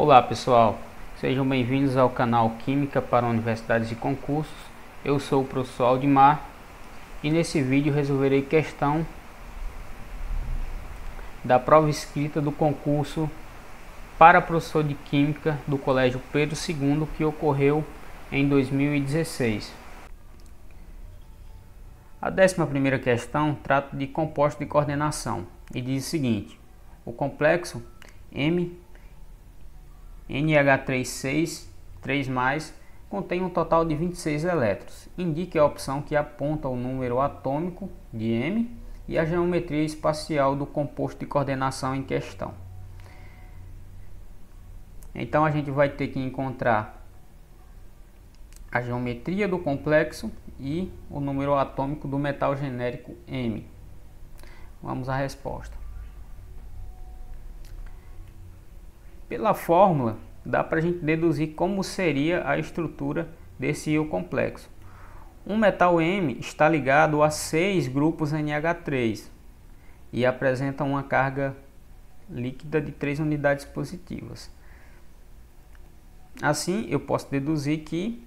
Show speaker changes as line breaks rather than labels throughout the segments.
Olá pessoal, sejam bem-vindos ao canal Química para Universidades e Concursos. Eu sou o professor Aldimar e nesse vídeo resolverei questão da prova escrita do concurso para professor de Química do Colégio Pedro II, que ocorreu em 2016. A 11ª questão trata de composto de coordenação e diz o seguinte: o complexo NH3 3+, contém um total de 26 elétrons. Indique a opção que aponta o número atômico de M e a geometria espacial do composto de coordenação em questão. Então a gente vai ter que encontrar a geometria do complexo e o número atômico do metal genérico M. Vamos à resposta. Pela fórmula, dá para a gente deduzir como seria a estrutura desse íon complexo. Um metal M está ligado a 6 grupos NH3 e apresenta uma carga líquida de 3 unidades positivas. Assim, eu posso deduzir que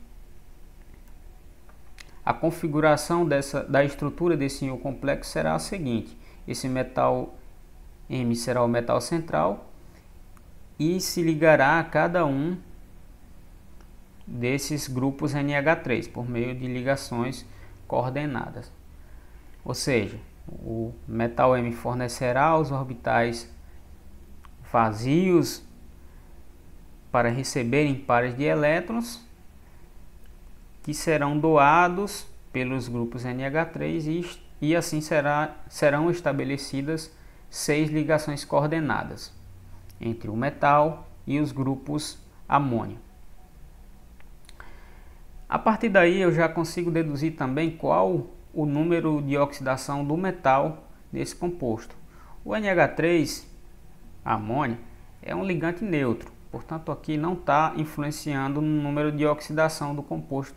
a configuração da estrutura desse íon complexo será a seguinte: esse metal M será o metal central e se ligará a cada um desses grupos NH3 por meio de ligações coordenadas. Ou seja, o metal M fornecerá os orbitais vazios para receberem pares de elétrons que serão doados pelos grupos NH3 e assim serão estabelecidas 6 ligações coordenadas entre o metal e os grupos amônio. A partir daí eu já consigo deduzir também qual o número de oxidação do metal desse composto. O NH3, amônio, é um ligante neutro, portanto aqui não está influenciando no número de oxidação do composto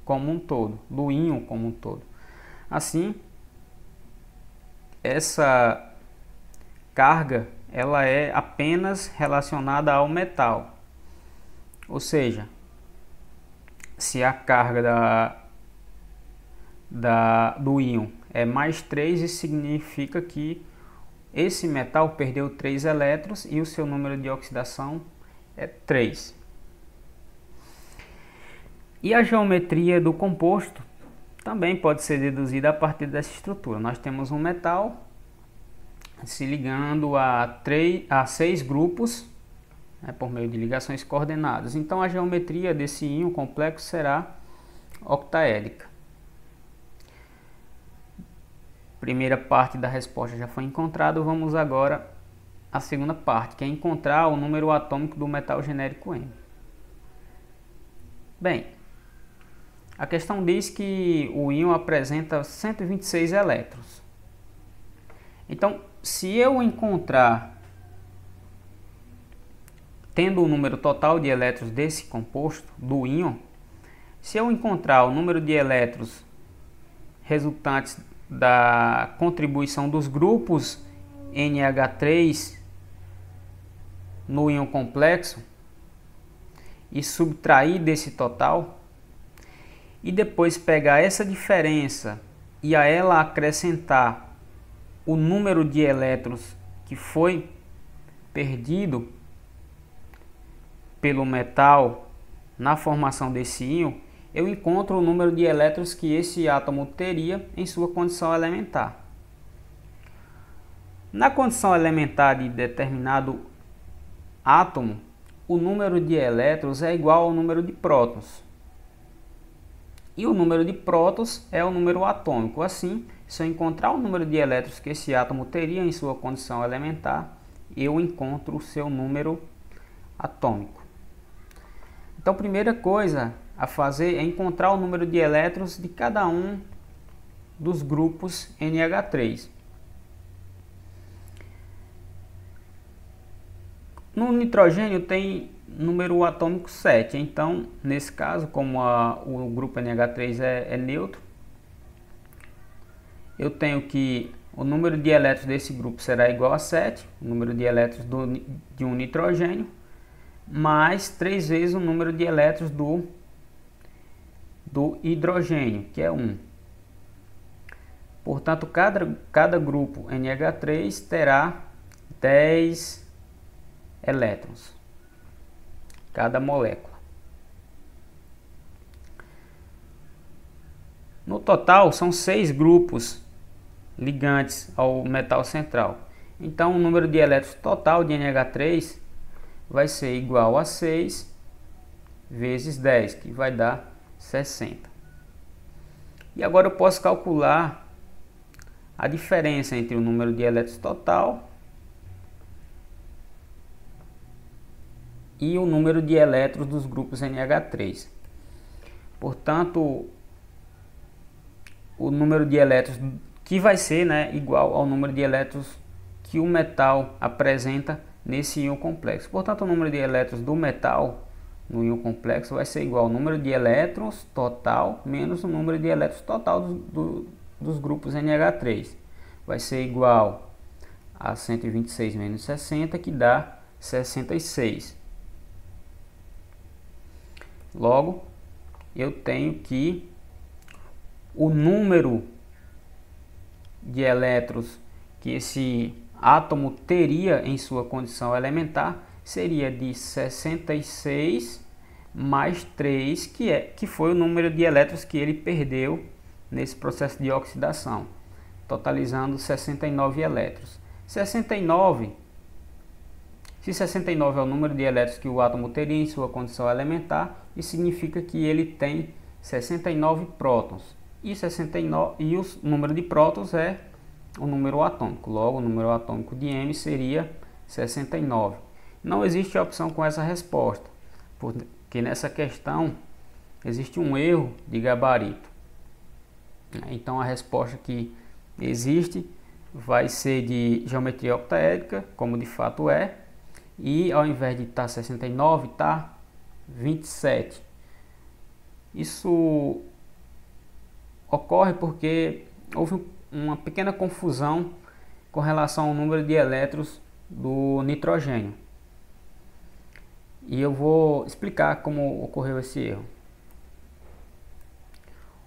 como um todo, do íon como um todo. Assim, essa carga ela é apenas relacionada ao metal, ou seja, se a carga do íon é +3, isso significa que esse metal perdeu 3 elétrons e o seu número de oxidação é 3. E a geometria do composto também pode ser deduzida a partir dessa estrutura. Nós temos um metal se ligando a 6 grupos, por meio de ligações coordenadas. Então a geometria desse íon complexo será octaédrica. Primeira parte da resposta já foi encontrada, vamos agora à segunda parte, que é encontrar o número atômico do metal genérico M. Bem, a questão diz que o íon apresenta 126 elétrons. Então, se eu encontrar, tendo o número total de elétrons desse composto, do íon, se eu encontrar o número de elétrons resultantes da contribuição dos grupos NH3 no íon complexo e subtrair desse total, e depois pegar essa diferença e a ela acrescentar o número de elétrons que foi perdido pelo metal na formação desse íon, eu encontro o número de elétrons que esse átomo teria em sua condição elementar. Na condição elementar de determinado átomo, o número de elétrons é igual ao número de prótons. E o número de prótons é o número atômico. Assim, se eu encontrar o número de elétrons que esse átomo teria em sua condição elementar, eu encontro o seu número atômico. Então, a primeira coisa a fazer é encontrar o número de elétrons de cada um dos grupos NH3. No nitrogênio tem número atômico 7, então nesse caso, como o grupo NH3 é neutro, eu tenho que o número de elétrons desse grupo será igual a 7, o número de elétrons de um nitrogênio, mais 3 vezes o número de elétrons do hidrogênio, que é 1. Portanto, cada grupo NH3 terá 10 elétrons, cada molécula. No total, são 6 grupos ligantes ao metal central. Então, o número de elétrons total de NH3 vai ser igual a 6 vezes 10, que vai dar 60. E agora eu posso calcular a diferença entre o número de elétrons total e o número de elétrons dos grupos NH3. Portanto, o número de elétrons que vai ser, igual ao número de elétrons que o metal apresenta nesse íon complexo. Portanto, o número de elétrons do metal no íon complexo vai ser igual ao número de elétrons total menos o número de elétrons total dos grupos NH3. Vai ser igual a 126 menos 60, que dá 66. Logo, eu tenho que o número de elétrons que esse átomo teria em sua condição elementar seria de 66 mais 3, que foi o número de elétrons que ele perdeu nesse processo de oxidação, totalizando 69 elétrons. Se 69 é o número de elétrons que o átomo teria em sua condição elementar, isso significa que ele tem 69 prótons. E o número de prótons é o número atômico. Logo, o número atômico de M seria 69. Não existe opção com essa resposta, porque nessa questão existe um erro de gabarito. Então, a resposta que existe vai ser de geometria octaédrica, como de fato é, e ao invés de estar 69, está 27. Isso ocorre porque houve uma pequena confusão com relação ao número de elétrons do nitrogênio. E eu vou explicar como ocorreu esse erro.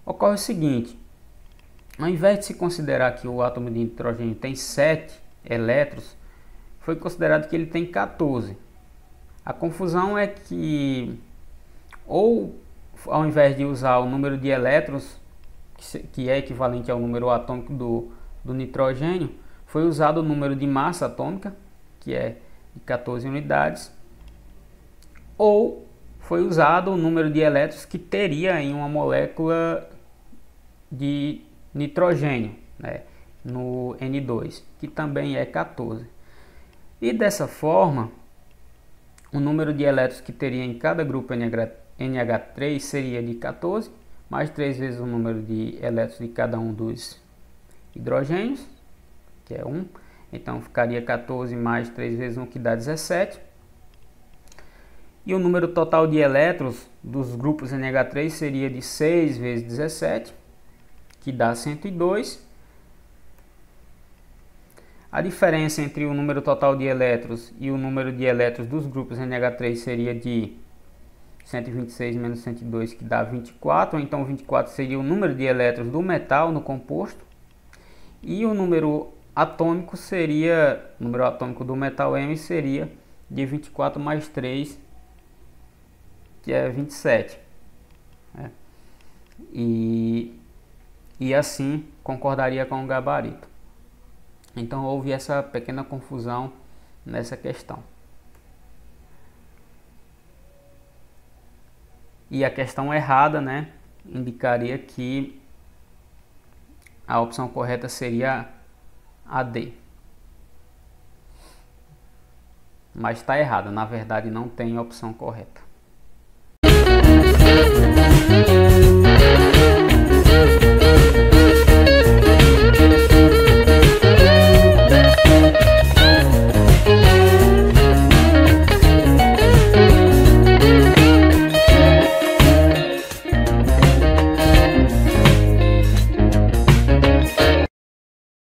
Ocorre o seguinte: ao invés de se considerar que o átomo de nitrogênio tem 7 elétrons, foi considerado que ele tem 14. A confusão é que, ou ao invés de usar o número de elétrons, que é equivalente ao número atômico do nitrogênio, foi usado o número de massa atômica, que é de 14 unidades, ou foi usado o número de elétrons que teria em uma molécula de nitrogênio, no N2, que também é 14. E dessa forma, o número de elétrons que teria em cada grupo NH3 seria de 14, mais 3 vezes o número de elétrons de cada um dos hidrogênios, que é 1. Então, ficaria 14 mais 3 vezes 1, que dá 17. E o número total de elétrons dos grupos NH3 seria de 6 vezes 17, que dá 102. A diferença entre o número total de elétrons e o número de elétrons dos grupos NH3 seria de 126 menos 102, que dá 24. Então, 24 seria o número de elétrons do metal no composto. E o número atômico do metal M seria de 24 mais 3, que é 27. E assim concordaria com o gabarito. Então, houve essa pequena confusão nessa questão. E a questão errada, indicaria que a opção correta seria a D. Mas está errada, na verdade não tem opção correta.